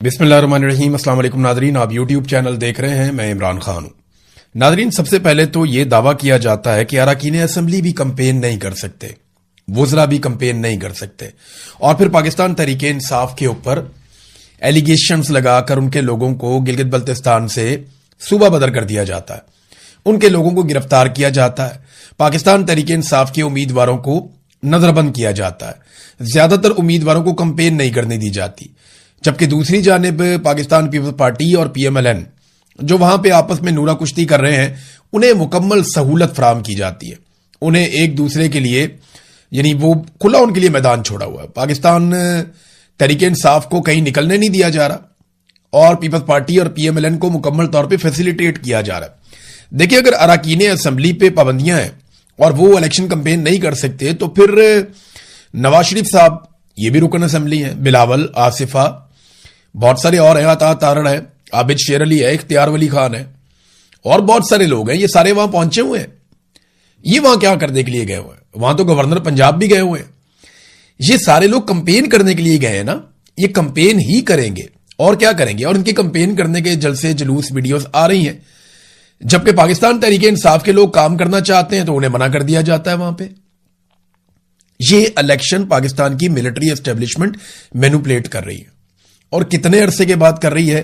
बिस्मिल्लाहिर्रहमानिर्रहीम। अस्सलाम वालेकुम नादरीन, आप यूट्यूब चैनल देख रहे हैं, मैं इमरान खान हूं। नादरीन, सबसे पहले तो ये दावा किया जाता है कि अरकान असेंबली भी कंपेन नहीं कर सकते, वुज़रा भी कंपेन नहीं कर सकते, और फिर पाकिस्तान तहरीक इंसाफ के ऊपर एलिगेशंस लगाकर उनके लोगों को गिलगित बल्तिस्तान से सूबा बदर कर दिया जाता है, उनके लोगों को गिरफ्तार किया जाता है, पाकिस्तान तहरीक इंसाफ के उम्मीदवारों को नजरबंद किया जाता है, ज्यादातर उम्मीदवारों को कंपेन नहीं करने दी जाती। जबकि दूसरी जानिब पाकिस्तान पीपल्स पार्टी और PMLN जो वहां पे आपस में नूरा कुश्ती कर रहे हैं, उन्हें मुकम्मल सहूलत फराम की जाती है, उन्हें एक दूसरे के लिए यानी वो खुला उनके लिए मैदान छोड़ा हुआ है। पाकिस्तान तहरीक इंसाफ को कहीं निकलने नहीं दिया जा रहा और पीपल्स पार्टी और PMLN को मुकम्मल तौर पर फैसिलिटेट किया जा रहा है। देखिए, अगर अरकान असेंबली पे पाबंदियां हैं और वो इलेक्शन कंपेन नहीं कर सकते, तो फिर नवाज शरीफ साहब ये भी रुकन असेंबली हैं, बिलावल, आसिफा, बहुत सारे और हैं, अता तारण है, आबिद शेर अली है, इख्तियार वली खान है, और बहुत सारे लोग हैं। ये सारे वहां पहुंचे हुए हैं। ये वहां क्या करने के लिए गए हुए हैं? वहां तो गवर्नर पंजाब भी गए हुए हैं। ये सारे लोग कंपेन करने के लिए गए हैं ना, ये कंपेन ही करेंगे और क्या करेंगे। और इनके कंपेन करने के जलसे जुलूस वीडियोस आ रही हैं, जबकि पाकिस्तान तहरीक इंसाफ के लोग काम करना चाहते हैं तो उन्हें मना कर दिया जाता है वहां पे। ये इलेक्शन पाकिस्तान की मिलिट्री एस्टेब्लिशमेंट मैनिपुलेट कर रही है, और कितने अरसे के बाद कर रही है।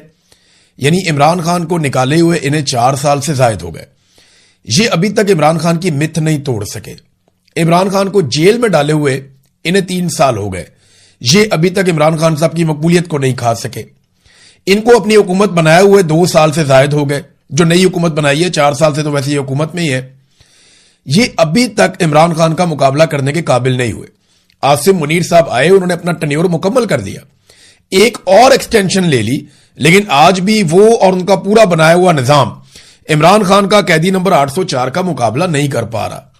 यानी इमरान खान को निकाले हुए इन्हें 4 साल से जायद हो गए। ये अभी तक इमरान खान की मिथ नहीं तोड़ सके। इमरान खान को जेल में डाले हुए इन्हें 3 साल हो गए। ये अभी तक इमरान खान साहब की मकबूलियत को नहीं खा सके। इनको अपनी हुकूमत बनाए हुए 2 साल से जायद हो गए। जो नई हुकूमत बनाई है 4 साल से तो वैसे ये हुकूमत में ही है। ये अभी तक इमरान खान का मुकाबला करने के काबिल नहीं हुए। आसिम मुनीर साहब आए, उन्होंने अपना टेन्योर मुकम्मल कर दिया, एक और एक्सटेंशन ले ली, लेकिन आज भी वो और उनका पूरा बनाया हुआ निजाम इमरान खान का कैदी नंबर 804 का मुकाबला नहीं कर पा रहा।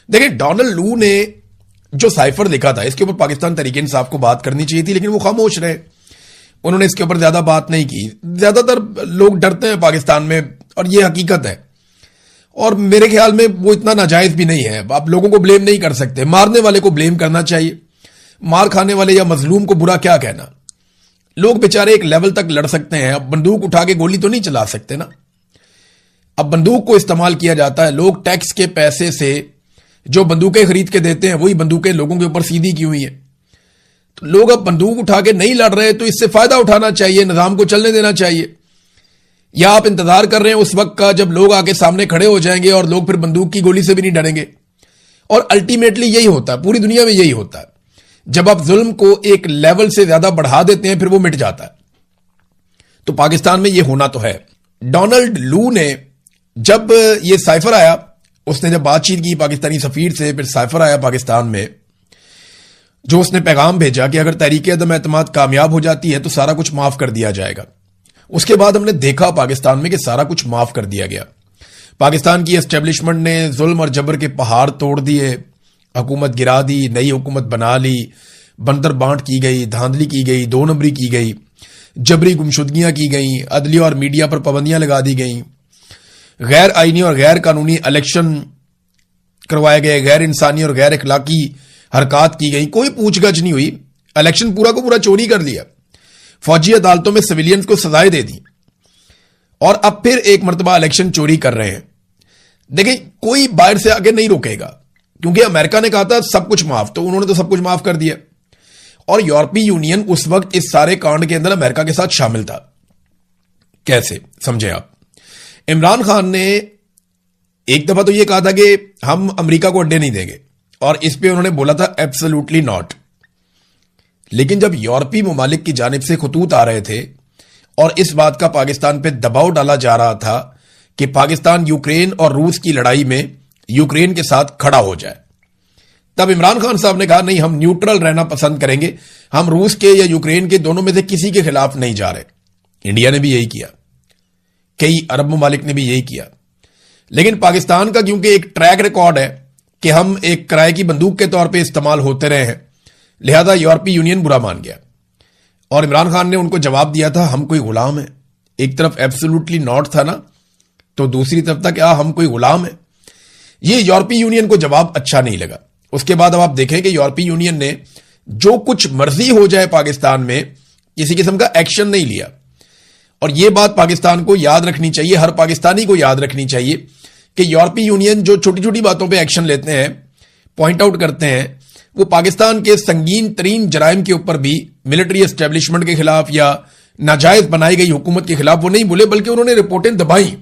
देखिए, डोनाल्ड लू ने जो साइफर लिखा था, इसके ऊपर पाकिस्तान तहरीक इंसाफ को बात करनी चाहिए थी, लेकिन वो खामोश रहे। उन्होंने इसके ऊपर ज्यादा बात नहीं की। ज्यादातर लोग डरते हैं पाकिस्तान में, और ये हकीकत है, और मेरे ख्याल में वो इतना नाजायज भी नहीं है। आप लोगों को ब्लेम नहीं कर सकते, मारने वाले को ब्लेम करना चाहिए। मार खाने वाले या मजलूम को बुरा क्या कहना। लोग बेचारे एक लेवल तक लड़ सकते हैं, अब बंदूक उठा के गोली तो नहीं चला सकते ना। अब बंदूक को इस्तेमाल किया जाता है, लोग टैक्स के पैसे से जो बंदूकें खरीद के देते हैं, वही बंदूकें लोगों के ऊपर सीधी की हुई हैं। तो लोग अब बंदूक उठा के नहीं लड़ रहे, तो इससे फायदा उठाना चाहिए, निजाम को चलने देना चाहिए। या आप इंतजार कर रहे हैं उस वक्त का जब लोग आके सामने खड़े हो जाएंगे और लोग फिर बंदूक की गोली से भी नहीं डरेंगे। और अल्टीमेटली यही होता है, पूरी दुनिया में यही होता है। जब आप जुल्म को एक लेवल से ज्यादा बढ़ा देते हैं, फिर वो मिट जाता है। तो पाकिस्तान में ये होना तो है। डोनाल्ड लू ने जब ये साइफर आया, उसने जब बातचीत की पाकिस्तानी सफीर से, फिर साइफर आया पाकिस्तान में, जो उसने पैगाम भेजा कि अगर तहरीक अदम एतमाद कामयाब हो जाती है तो सारा कुछ माफ कर दिया जाएगा। उसके बाद हमने देखा पाकिस्तान में कि सारा कुछ माफ कर दिया गया। पाकिस्तान की एस्टेब्लिशमेंट ने जुल्म और जबर के पहाड़ तोड़ दिए, हुकूमत गिरा दी, नई हुकूमत बना ली, बंदर बांट की गई, धांधली की गई, 2 नंबरी की गई, जबरी गुमशुदगियां की गई, अदलिया और मीडिया पर पाबंदियां लगा दी गई, गैर आईनी और गैर कानूनी इलेक्शन करवाए गए, गैर इंसानी और गैर अखलाकी हरकत की गई, कोई पूछगछ नहीं हुई। इलेक्शन पूरा को पूरा चोरी कर लिया, फौजी अदालतों में सिविलियंस को सजाएं दे दी, और अब फिर एक मरतबा इलेक्शन चोरी कर रहे हैं। देखिए, कोई बाहर से आगे नहीं रोकेगा, क्योंकि अमेरिका ने कहा था सब कुछ माफ, तो उन्होंने तो सब कुछ माफ कर दिया। और यूरोपीय यूनियन उस वक्त इस सारे कांड के अंदर अमेरिका के साथ शामिल था। कैसे समझे आप? इमरान खान ने एक दफा तो यह कहा था कि हम अमेरिका को अड्डे नहीं देंगे, और इस पे उन्होंने बोला था एब्सोल्युटली नॉट। लेकिन जब यूरोपीय ममालिक की जानिब से खतूत आ रहे थे और इस बात का पाकिस्तान पे दबाव डाला जा रहा था कि पाकिस्तान यूक्रेन और रूस की लड़ाई में यूक्रेन के साथ खड़ा हो जाए, तब इमरान खान साहब ने कहा नहीं, हम न्यूट्रल रहना पसंद करेंगे, हम रूस के या यूक्रेन के दोनों में से किसी के खिलाफ नहीं जा रहे। इंडिया ने भी यही किया, कई अरब ममालिक ने भी यही किया। लेकिन पाकिस्तान का क्योंकि एक ट्रैक रिकॉर्ड है कि हम एक किराए की बंदूक के तौर पर इस्तेमाल होते रहे हैं, लिहाजा यूरोपीय यूनियन बुरा मान गया। और इमरान खान ने उनको जवाब दिया था हम कोई गुलाम है। एक तरफ एब्सोल्युटली नॉट था ना, तो दूसरी तरफ था क्या हम कोई गुलाम है। ये यूरोपीय यूनियन को जवाब अच्छा नहीं लगा। उसके बाद अब आप देखें कि यूरोपीय यूनियन ने जो कुछ मर्जी हो जाए पाकिस्तान में, किसी किस्म का एक्शन नहीं लिया। और यह बात पाकिस्तान को याद रखनी चाहिए, हर पाकिस्तानी को याद रखनी चाहिए कि यूरोपीय यूनियन जो छोटी छोटी बातों पे एक्शन लेते हैं, पॉइंट आउट करते हैं, वो पाकिस्तान के संगीन तरीन जराइम के ऊपर भी, मिलिट्री एस्टेब्लिशमेंट के खिलाफ या नाजायज बनाई गई हुकूमत के खिलाफ वो नहीं बोले, बल्कि उन्होंने रिपोर्टें दबाई।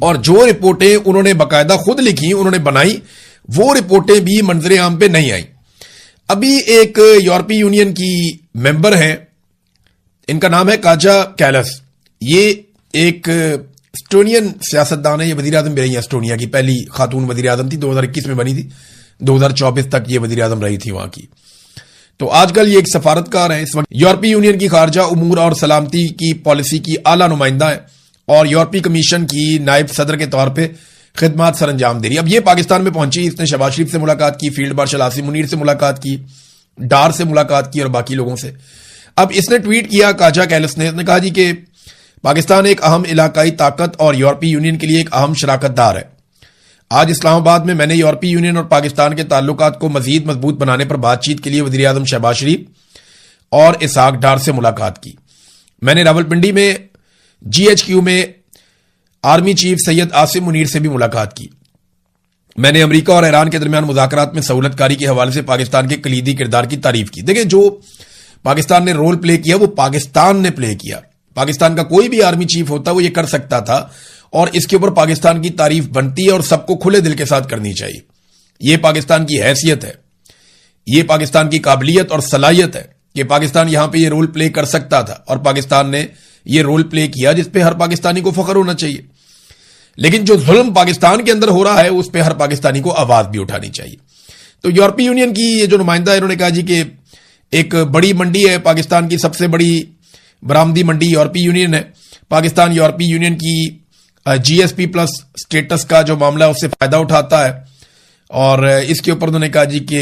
और जो रिपोर्टें उन्होंने बाकायदा खुद लिखी, उन्होंने बनाई, वो रिपोर्टें भी मंजर आम पे नहीं आई। अभी एक यूरोपीय यूनियन की मेंबर हैं, इनका नाम है काजा कैलस। ये एक एस्टोनियन सियासतदान है, ये वजीर आजम भी रही है एस्टोनिया की, पहली खातून वजीर आजम थी, 2021 में बनी थी, 2024 तक ये वजीर आजम रही थी वहां की। तो आजकल ये एक सफारतकार है, इस वक्त यूरोपीय यूनियन की खारजा उमूर और सलामती की पॉलिसी की आला नुमाइंदा है और यूरोपीय कमीशन की नायब सदर के तौर पर खिदमात सर अंजाम दे रही है। अब ये पाकिस्तान में पहुंची, इसने शहबाज शरीफ से मुलाकात की, फील्ड मार्शल आसिम मुनीर से मुलाकात की, डार से मुलाकात की और बाकी लोगों से। अब इसने ट्वीट किया, काजा कैलस ने, इसने कहा जी कि पाकिस्तान एक अहम इलाकाई ताकत और यूरोपीय यूनियन के लिए एक अहम शराकतदार है। आज इस्लामाबाद में मैंने यूरोपीय यूनियन और पाकिस्तान के ताल्लुकात को मजीद मजबूत बनाने पर बातचीत के लिए वजीर आजम शहबाज शरीफ और इसहाक डार से मुलाकात की। मैंने रावलपिंडी में GHQ में आर्मी चीफ सैयद आसिम मुनीर से भी मुलाकात की। मैंने अमेरिका और ईरान के दरमियान मुज़ाकरात में सहूलतकारी के हवाले से पाकिस्तान के कलीदी किरदार की तारीफ की। देखिए, जो पाकिस्तान ने रोल प्ले किया वो पाकिस्तान ने प्ले किया। पाकिस्तान का कोई भी आर्मी चीफ होता वो ये कर सकता था और इसके ऊपर पाकिस्तान की तारीफ बनती है और सबको खुले दिल के साथ करनी चाहिए। यह पाकिस्तान की हैसियत है, यह पाकिस्तान की काबिलियत और सलाहियत है कि पाकिस्तान यहां पे ये रोल प्ले कर सकता था और पाकिस्तान ने ये रोल प्ले किया जिस पे हर पाकिस्तानी को फख्र होना चाहिए। लेकिन जो जुल्म पाकिस्तान के अंदर हो रहा है उस पे हर पाकिस्तानी को आवाज भी उठानी चाहिए। तो यूरोपीय यूनियन की ये जो नुमाइंदा है, इन्होंने कहा जी कि एक बड़ी मंडी है, पाकिस्तान की सबसे बड़ी बरामदी मंडी यूरोपीय यूनियन है। पाकिस्तान यूरोपीय यूनियन की GSP प्लस स्टेटस का जो मामला है उससे फायदा उठाता है और इसके ऊपर उन्होंने कहा जी कि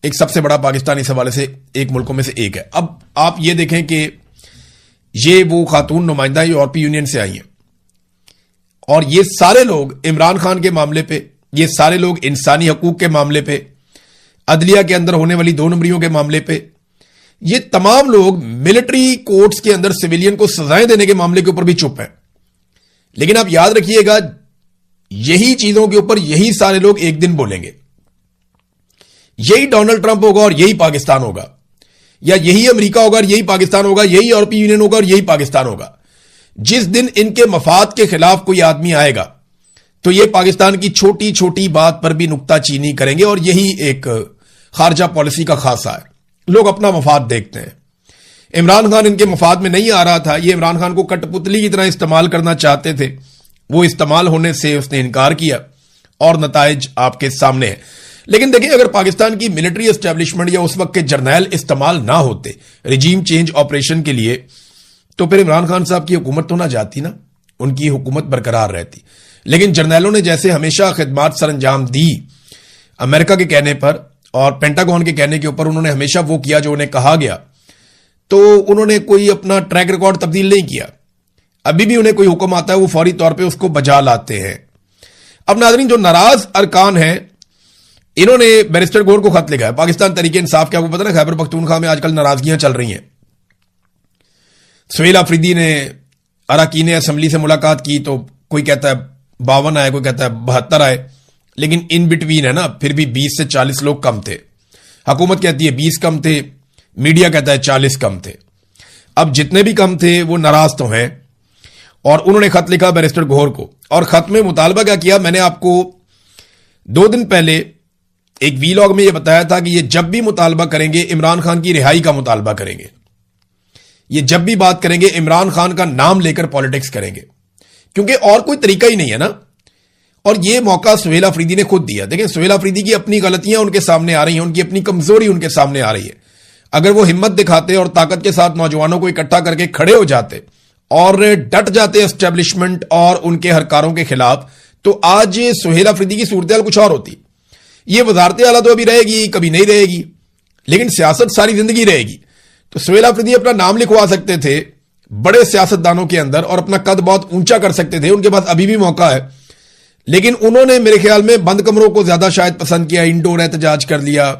एक सबसे बड़ा पाकिस्तान इस हवाले से एक मुल्कों में से एक है। अब आप ये देखें कि ये वो खातून नुमाइंदा यूरोपीय यूनियन से आई हैं और ये सारे लोग इमरान खान के मामले पे, ये सारे लोग इंसानी हकूक के मामले पे, अदलिया के अंदर होने वाली 2 नंबरियों के मामले पे, ये तमाम लोग मिलिट्री कोर्ट्स के अंदर सिविलियन को सजाएं देने के मामले के ऊपर भी चुप हैं। लेकिन आप याद रखिएगा, यही चीजों के ऊपर यही सारे लोग एक दिन बोलेंगे। यही डोनाल्ड ट्रंप होगा और यही पाकिस्तान होगा, या यही अमेरिका होगा और यही पाकिस्तान होगा, यही यूरोपीय यूनियन होगा और यही पाकिस्तान होगा। जिस दिन इनके मफाद के खिलाफ कोई आदमी आएगा तो ये पाकिस्तान की छोटी छोटी बात पर भी नुक्ताचीनी करेंगे और यही एक खारजा पॉलिसी का खासा है। लोग अपना मफाद देखते हैं। इमरान खान इनके मफाद में नहीं आ रहा था, ये इमरान खान को कठपुतली की तरह इस्तेमाल करना चाहते थे, वो इस्तेमाल होने से उसने इनकार किया और नताइज आपके सामने है। लेकिन देखिए, अगर पाकिस्तान की मिलिट्री एस्टेब्लिशमेंट या उस वक्त के जर्नैल इस्तेमाल ना होते रिजीम चेंज ऑपरेशन के लिए, तो फिर इमरान खान साहब की हुकूमत तो ना जाती ना, उनकी हुकूमत बरकरार रहती। लेकिन जर्नैलों ने जैसे हमेशा खिदमात सर अंजाम दी अमेरिका के कहने पर और पेंटागन के कहने के ऊपर, उन्होंने हमेशा वो किया जो उन्हें कहा गया, तो उन्होंने कोई अपना ट्रैक रिकॉर्ड तब्दील नहीं किया। अभी भी उन्हें कोई हुक्म आता है वो फौरी तौर पे उसको बजा लाते हैं। अब नाज़रीन, जो नाराज अरकान हैं, इन्होंने बैरिस्टर गौर को खत लिखा है। पाकिस्तान तरीके इंसाफ के, आपको पता ना, खैबर पख्तूनख्वा में आजकल नाराजगियां चल रही हैं। सुहेल अफरीदी ने अरकान असेंबली से मुलाकात की तो कोई कहता है 52 आए, कोई कहता है 72 आए, लेकिन इन बिटवीन है ना, फिर भी 20 से 40 लोग कम थे। हुकूमत कहती है 20 कम थे, मीडिया कहता है 40 कम थे। अब जितने भी कम थे वो नाराज तो हैं और उन्होंने खत लिखा बैरिस्टर गौहर को और खत में मुतालबा क्या किया, मैंने आपको 2 दिन पहले एक वीलॉग में यह बताया था कि ये जब भी मुतालबा करेंगे इमरान खान की रिहाई का मुतालबा करेंगे, ये जब भी बात करेंगे इमरान खान का नाम लेकर पॉलिटिक्स करेंगे, क्योंकि और कोई तरीका ही नहीं है ना। और ये मौका सुहेल अफरीदी ने खुद दिया। देखें, सुहेल अफरीदी की अपनी गलतियां उनके सामने आ रही हैं, उनकी अपनी कमजोरी उनके सामने आ रही है। अगर वो हिम्मत दिखाते और ताकत के साथ नौजवानों को इकट्ठा करके खड़े हो जाते और डट जाते एस्टेब्लिशमेंट और उनके हरकारों के खिलाफ, तो आज सुहेल अफरीदी की सूरत कुछ और होती। ये वजारत आला तो अभी रहेगी, कभी नहीं रहेगी, लेकिन सियासत सारी जिंदगी रहेगी। तो सुहेल अफरीदी अपना नाम लिखवा सकते थे बड़े सियासतदानों के अंदर और अपना कद बहुत ऊंचा कर सकते थे, उनके पास अभी भी मौका है। लेकिन उन्होंने मेरे ख्याल में बंद कमरों को ज्यादा शायद पसंद किया, इंडोर एहतजाज कर लिया,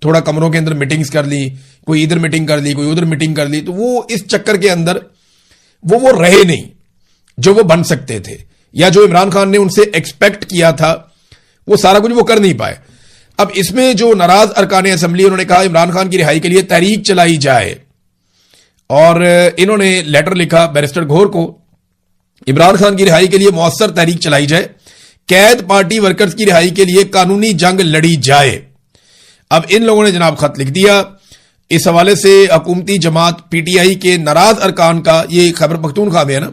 थोड़ा कमरों के अंदर मीटिंग्स कर ली, کوئی ادھر میٹنگ کر لی, کوئی ادھر میٹنگ کر لی, تو وہ اس چکر کے اندر وہ رہے نہیں جو وہ بن سکتے تھے, یا جو عمران خان نے ان سے ایکسپیکٹ کیا تھا وہ سارا کچھ وہ کر نہیں پائے. اب اس میں جو ناراض ارکان اسمبلی, انہوں نے کہا عمران خان کی رہائی کے لیے تحریک چلائی جائے, اور انہوں نے لیٹر لکھا بیرسٹر گھور کو, عمران خان کی رہائی کے لیے مؤثر تحریک چلائی جائے, قید پارٹی ورکرز کی رہائی کے لیے قانونی جنگ لڑی جائے. اب ان لوگوں نے جناب خط لکھ دیا. اس حوالے سے حکومتی جماعت پی ٹی آئی کے ناراض ارکان کا, یہ خیبر پختونخوا میں ہے نا,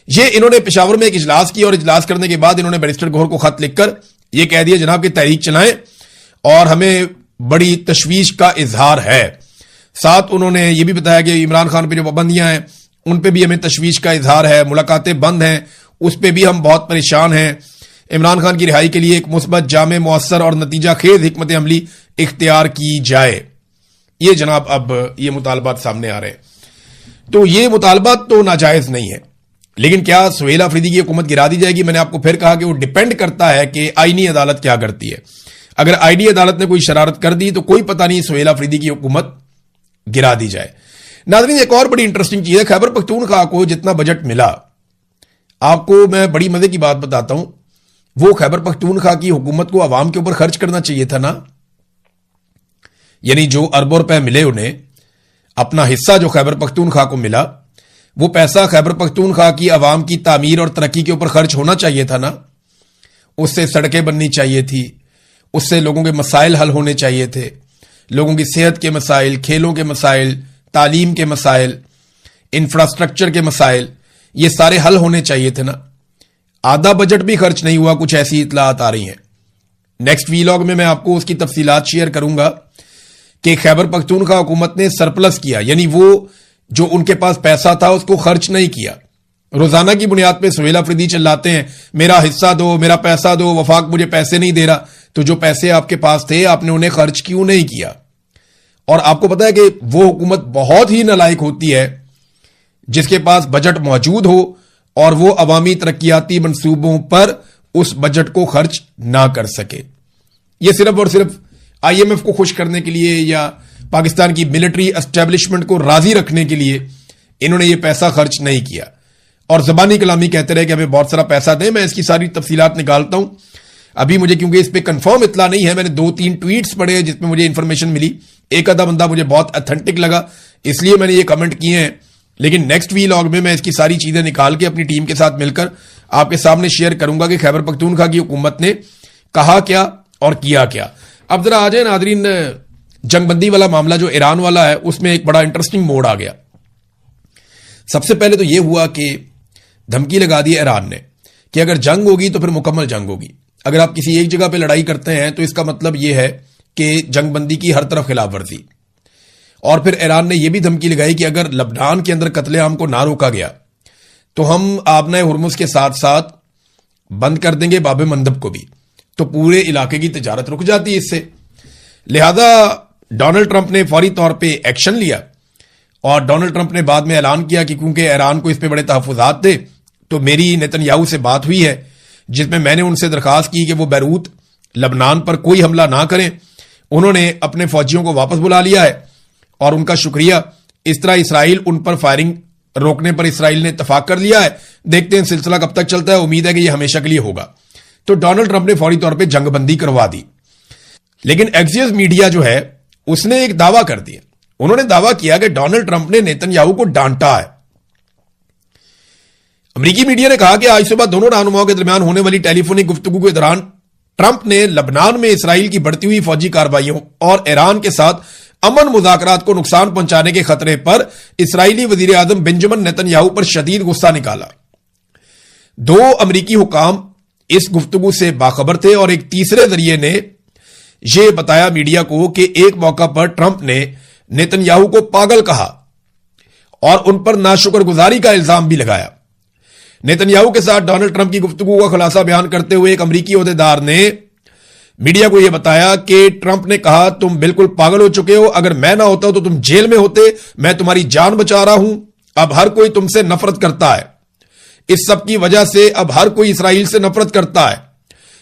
یہ انہوں نے پشاور میں ایک اجلاس کیا, اور اجلاس کرنے کے بعد انہوں نے بیرسٹر گھور کو خط لکھ کر یہ کہہ دیا جناب کہ تحریک چلائیں, اور ہمیں بڑی تشویش کا اظہار ہے. ساتھ انہوں نے یہ بھی بتایا کہ عمران خان پہ جو پابندیاں ہیں ان پہ بھی ہمیں تشویش کا اظہار ہے, ملاقاتیں بند ہیں اس پہ بھی ہم بہت پریشان ہیں. عمران خان کی رہائی کے لیے ایک مثبت, جامع, مؤثر اور نتیجہ خیز حکمت عملی اختیار کی جائے. یہ جناب اب یہ مطالبات سامنے آ رہے ہیں. تو یہ مطالبات تو ناجائز نہیں ہے, لیکن کیا سہیل آفریدی کی حکومت گرا دی جائے گی؟ میں نے آپ کو پھر کہا کہ وہ ڈیپینڈ کرتا ہے کہ آئینی عدالت کیا کرتی ہے. اگر آئینی عدالت نے کوئی شرارت کر دی تو کوئی پتہ نہیں سہیل آفریدی کی حکومت گرا دی جائے. ناظرین, ایک اور بڑی انٹرسٹنگ چیز ہے, خیبر پختونخوا کو جتنا بجٹ ملا, آپ کو میں بڑی مزے کی بات بتاتا ہوں, وہ خیبر پختونخوا کی حکومت کو عوام کے اوپر خرچ کرنا چاہیے تھا نا. یعنی جو اربوں روپے ملے انہیں, اپنا حصہ جو خیبر پختونخوا کو ملا, وہ پیسہ خیبر پختونخوا کی عوام کی تعمیر اور ترقی کے اوپر خرچ ہونا چاہیے تھا نا. اس سے سڑکیں بننی چاہیے تھی, اس سے لوگوں کے مسائل حل ہونے چاہیے تھے, لوگوں کی صحت کے مسائل, کھیلوں کے مسائل, تعلیم کے مسائل, انفراسٹرکچر کے مسائل, یہ سارے حل ہونے چاہیے تھے نا. آدھا بجٹ بھی خرچ نہیں ہوا, کچھ ایسی اطلاعات آ رہی ہیں. نیکسٹ ویلاگ میں آپ کو اس کی تفصیلات شیئر کروں گا کہ خیبر پختونخوا حکومت نے سرپلس کیا, یعنی وہ جو ان کے پاس پیسہ تھا اس کو خرچ نہیں کیا. روزانہ کی بنیاد پہ سہیل آفریدی چلاتے ہیں میرا حصہ دو, میرا پیسہ دو, وفاق مجھے پیسے نہیں دے رہا. تو جو پیسے آپ کے پاس تھے آپ نے انہیں خرچ کیوں نہیں کیا؟ اور آپ کو پتا ہے کہ وہ حکومت بہت ہی نالائق ہوتی ہے جس کے پاس بجٹ موجود ہو اور وہ عوامی ترقیاتی منصوبوں پر اس بجٹ کو خرچ نہ کر سکے. یہ صرف اور صرف آئی ایم ایف کو خوش کرنے کے لیے یا پاکستان کی ملٹری اسٹیبلشمنٹ کو راضی رکھنے کے لیے انہوں نے یہ پیسہ خرچ نہیں کیا, اور زبانی کلامی کہتے رہے کہ ہمیں بہت سارا پیسہ دیں. میں اس کی ساری تفصیلات نکالتا ہوں ابھی, مجھے کیونکہ اس پہ کنفرم اطلاع نہیں ہے. میں نے 2-3 ٹویٹس پڑھے جس میں مجھے انفارمیشن ملی, ایک آدھا بندہ مجھے بہت اتھینٹک لگا اس لیے میں نے یہ کمنٹ کیے ہیں. لیکن نیکسٹ ویلاگ میں اس کی ساری چیزیں نکال کے اپنی ٹیم کے ساتھ مل کر آپ کے سامنے شیئر کروں گا کہ خیبر پختونخوا کی حکومت نے کہا کیا اور کیا کیا. اب ذرا آ جائیں ناظرین, جنگ بندی والا معاملہ جو ایران والا ہے اس میں ایک بڑا انٹرسٹنگ موڑ آ گیا. سب سے پہلے تو یہ ہوا کہ دھمکی لگا دی ایران نے کہ اگر جنگ ہوگی تو پھر مکمل جنگ ہوگی. اگر آپ کسی ایک جگہ پہ لڑائی کرتے ہیں تو اس کا مطلب یہ ہے کہ جنگ بندی کی ہر طرف خلاف ورزی. اور پھر ایران نے یہ بھی دھمکی لگائی کہ اگر لبنان کے اندر قتل عام کو نہ روکا گیا تو ہم آبنائے ہرمز کے ساتھ ساتھ بند کر دیں گے باب مندب کو بھی, تو پورے علاقے کی تجارت رک جاتی ہے اس سے. لہذا ڈونلڈ ٹرمپ نے فوری طور پہ ایکشن لیا, اور ڈونلڈ ٹرمپ نے بعد میں اعلان کیا کہ کیونکہ ایران کو اس پہ بڑے تحفظات تھے تو میری نیتن یاہو سے بات ہوئی ہے جس میں نے ان سے درخواست کی کہ وہ بیروت لبنان پر کوئی حملہ نہ کریں. انہوں نے اپنے فوجیوں کو واپس بلا لیا ہے اور ان کا شکریہ. اس طرح اسرائیل ان پر فائرنگ روکنے پر اسرائیل نے اتفاق کر لیا ہے. دیکھتے ہیں سلسلہ کب تک چلتا ہے, امید ہے کہ یہ ہمیشہ کے لیے ہوگا. تو ڈونلڈ ٹرمپ نے فوری طور پہ جنگ بندی کروا دی. لیکن ایکسیس میڈیا جو ہے اس نے ایک دعویٰ کر دیا. انہوں نے دعویٰ کیا کہ ڈونلڈ ٹرمپ نے نیتن یاہو کو ڈانٹا ہے. امریکی میڈیا نے کہا کہ آج صبح دونوں رہنماؤں کے درمیان ہونے والی ٹیلی فونک گفتگو کے دوران ٹرمپ نے لبنان میں اسرائیل کی بڑھتی ہوئی فوجی کارروائیوں اور ایران کے ساتھ امن مذاکرات کو نقصان پہنچانے کے خطرے پر اسرائیلی وزیر اعظم بنجمن نیتن یاہو پر شدید غصہ نکالا. 2 امریکی حکام اس گفتگو سے باخبر تھے اور ایک تیسرے ذریعے نے یہ بتایا میڈیا کو کہ ایک موقع پر ٹرمپ نے نیتن یاہو کو پاگل کہا اور ان پر ناشکر گزاری کا الزام بھی لگایا. نیتن یاہو کے ساتھ ڈونلڈ ٹرمپ کی گفتگو کا خلاصہ بیان کرتے ہوئے ایک امریکی عہدیدار نے میڈیا کو یہ بتایا کہ ٹرمپ نے کہا تم بالکل پاگل ہو چکے ہو, اگر میں نہ ہوتا تو تم جیل میں ہوتے, میں تمہاری جان بچا رہا ہوں, اب ہر کوئی تم سے نفرت کرتا ہے, اس سب کی وجہ سے اب ہر کوئی اسرائیل سے نفرت کرتا ہے,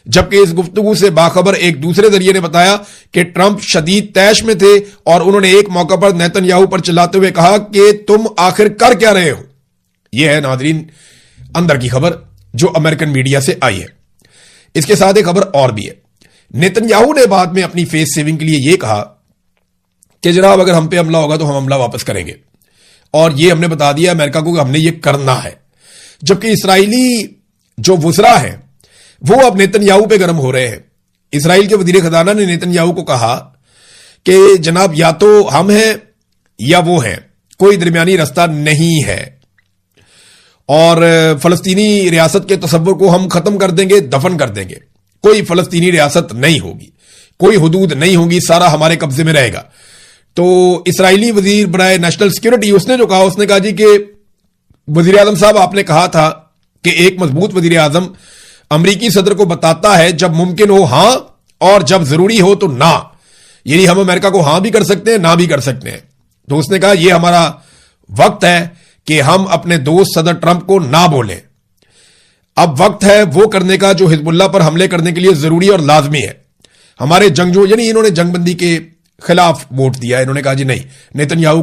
جبکہ اس گفتگو سے باخبر ایک دوسرے ذریعے نے بتایا کہ ٹرمپ شدید طیش میں تھے اور انہوں نے ایک موقع پر نیتن یاہو پر چلاتے ہوئے کہا کہ تم آخر کر کیا رہے ہو. یہ ہے ناظرین اندر کی خبر جو امریکن میڈیا سے آئی ہے. اس کے ساتھ ایک خبر اور بھی ہے. نیتن یاہو نے بعد میں اپنی فیس سیونگ کے لیے یہ کہا کہ جناب اگر ہم پہ حملہ ہوگا تو ہم حملہ واپس کریں گے، اور یہ ہم نے بتا دیا امریکہ کو کہ ہم نے یہ کرنا ہے. جبکہ اسرائیلی جو وزراء ہیں وہ اب نیتن یاہو پہ گرم ہو رہے ہیں. اسرائیل کے وزیر خزانہ نے نیتن یاہو کو کہا کہ جناب یا تو ہم ہیں یا وہ ہیں، کوئی درمیانی راستہ نہیں ہے، اور فلسطینی ریاست کے تصور کو ہم ختم کر دیں گے، دفن کر دیں گے. کوئی فلسطینی ریاست نہیں ہوگی، کوئی حدود نہیں ہوگی، سارا ہمارے قبضے میں رہے گا. تو اسرائیلی وزیر برائے نیشنل سیکورٹی اس نے جو کہا، اس نے کہا جی کہ وزیر اعظم صاحب آپ نے کہا تھا کہ ایک مضبوط وزیر اعظم امریکی صدر کو بتاتا ہے جب ممکن ہو ہاں اور جب ضروری ہو تو نہ، یعنی ہم امریکہ کو ہاں بھی کر سکتے ہیں نہ بھی کر سکتے ہیں. تو اس نے کہا یہ ہمارا وقت ہے کہ ہم اپنے دوست صدر ٹرمپ کو نہ بولیں. اب وقت ہے وہ کرنے کا جو حزب اللہ پر حملے کرنے کے لیے ضروری اور لازمی ہے. ہمارے جنگجو، یعنی انہوں نے جنگ بندی کے خلاف ووٹ دیا. انہوں نے کہا جی نہیں، نیتن یاہو